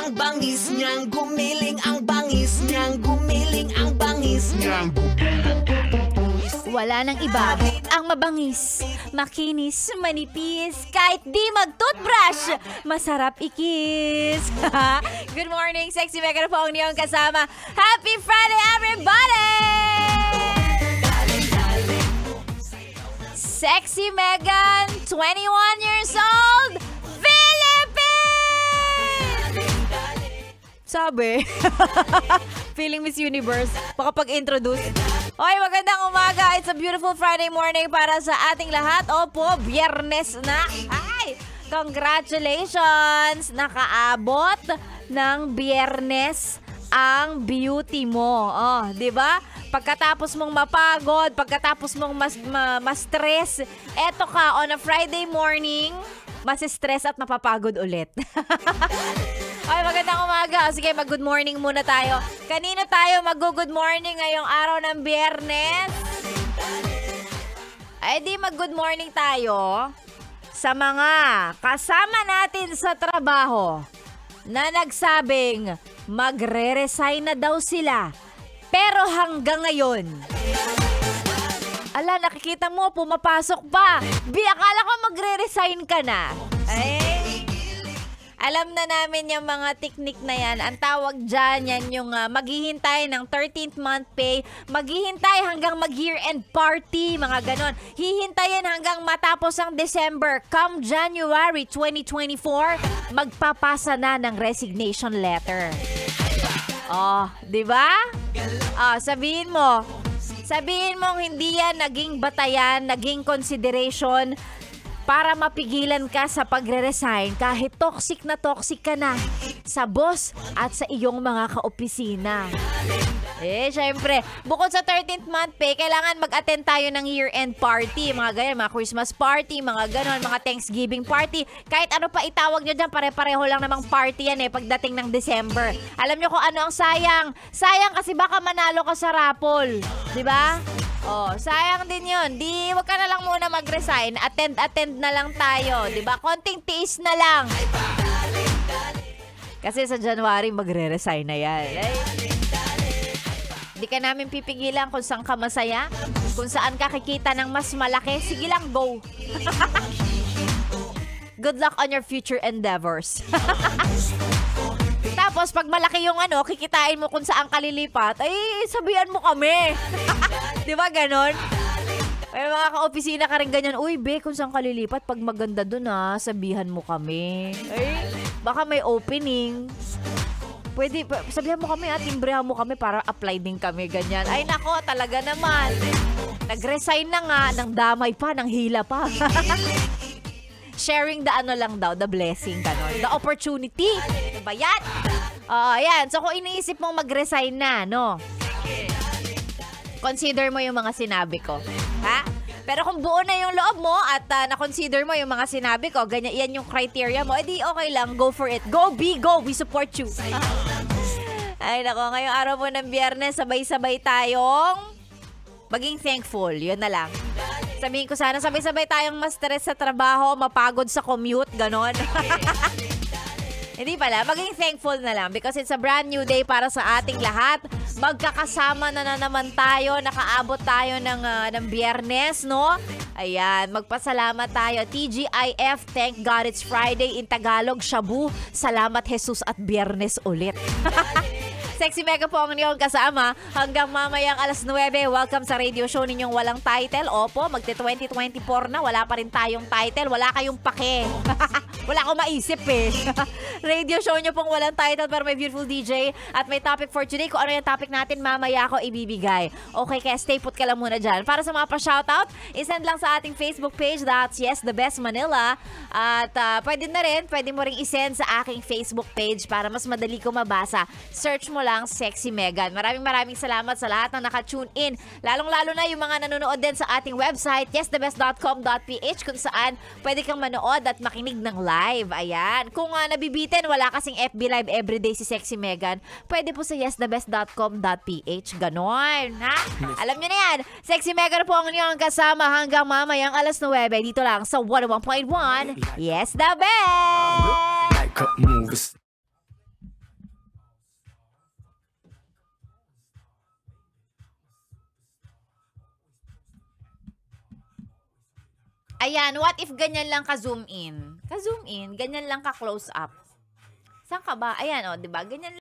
ang bangis niyang, gumiling ang bangis niyang, gumiling ang bangis niyang. Wala nang iba ang mabangis, makinis, manipis, kahit di mag-toothbrush, masarap ikis. Good morning, Sexy Megan po ang niyong kasama. Happy Friday, everybody! Sexy Megan, 21 years old, Philippines! Sabi, feeling Miss Universe, baka pag-introduce. Okay, magandang umaga. It's a beautiful Friday morning para sa ating lahat. Opo, Biyernes na. Ay, congratulations! Nakaabot ng Biyernes ang beauty mo. Oh, 'di ba? Pagkatapos mong mapagod, pagkatapos mong ma-stress, eto ka on a Friday morning, mas-stress at mapapagod ulit. Ay, magandang umaga. Sige, mag-good morning muna tayo. Kanino tayo mag-good morning ngayong araw ng Biyernes? Ay, di mag-good morning tayo sa mga kasama natin sa trabaho na nagsabing magre-resign na daw sila. Pero hanggang ngayon, ala, nakikita mo, pumapasok pa. Akala ko magre-resign ka na. Ay, alam na namin yung mga teknik na yan. Ang tawag dyan, yan yung maghihintay ng 13th month pay, maghihintay hanggang mag-year-end party, mga ganon. Hihintayin hanggang matapos ang December. Come January 2024, magpapasa na ng resignation letter. Oh, di ba? Oh, sabihin mo hindi yan naging batayan, naging consideration para mapigilan ka sa pagre-resign kahit toxic ka na sa boss at sa iyong mga kaopisina. Eh, syempre, bukod sa 13th month pay, kailangan mag-attend tayo ng year-end party, mga ganyan, mga Christmas party, mga ganon, mga Thanksgiving party. Kahit ano pa itawag nyo dyan, pare-pareho lang namang party yan pagdating ng December. Alam nyo kung ano ang sayang? Sayang kasi baka manalo ka sa raffle. Diba? Oh, sayang din yun. Wag ka na lang muna mag-resign. Attend na lang tayo. Diba? Konting tiis na lang. Kasi sa January, magre-resign na yan. Di ka namin pipigilan kung saan ka masaya, kung saan ka kikita ng mas malaki. Sige lang, go. Good luck on your future endeavors. Tapos, pag malaki yung kikitain mo kung saan kalilipat, ay, sabihan mo kami. Di ba ganon? May mga ka-opisina ka rin ganyan, uy, be, kung saan kalilipat, pag maganda dun sabihan mo kami. Ay, baka may opening. Pwede, sabihan mo kami timbrehan mo kami para apply din kami, ganyan. Ay, nako, talaga naman. Nag-resign na nga, ng damay pa, ng hila pa. Sharing the lang daw, the blessing, ganon. The opportunity. Diba yan? Yan. So, kung iniisip mong mag-resign na, consider mo yung mga sinabi ko. Ha? Pero kung buo na yung loob mo at na-consider mo yung mga sinabi ko, ganyan, yan yung criteria mo, edi okay lang, go for it. Go, go, we support you. Ay, nako, ngayong araw mo ng Biyernes, sabay-sabay tayong maging thankful. Yun na lang. Sabihin ko sana, sabay-sabay tayong ma-stress sa trabaho, mapagod sa commute, ganon. Hindi pala, maging thankful na lang because it's a brand new day para sa ating lahat. Magkakasama na naman tayo, nakaabot tayo ng Biyernes, no? Ayan, magpasalamat tayo. TGIF, thank God it's Friday. In Tagalog, Shabu, salamat Jesus at Biyernes ulit. Sexy Mega po ang inyong kasama hanggang mamayang alas 9. Welcome sa radio show ninyong walang title. Opo, magte-2024 na. Wala pa rin tayong title. Wala kayong pake. Wala akong maisip Radio show nyo pong walang title pero may beautiful DJ. At may topic for today. Kung ano yung topic natin, mamaya ako ibibigay. Okay, kaya stay put ka lang muna dyan. Para sa mga pa-shoutout, isend lang sa ating Facebook page. That's Yes, The Best Manila. At pwede mo rin isend sa aking Facebook page para mas madali ko mabasa. Search mo lang Sexy Megan. Maraming salamat sa lahat na naka-tune in. Lalong-lalo na yung mga nanonood din sa ating website, yesthebest.com.ph, kung saan pwede kang manood at makinig ng live. Ayan. Kung nabibitin, wala kasing FB Live everyday si Sexy Megan, pwede po sa yesthebest.com.ph. Ganon, ha? Alam nyo na yan. Sexy Megan po ang inyong kasama hanggang mamayang alas 9 dito lang sa 101.1 Yes, The Best! Ayan, what if ganyan lang ka-zoom in? Ka-zoom in, ganyan lang ka-close up. Saan ka ba? Ayan, o, di ba? Ganyan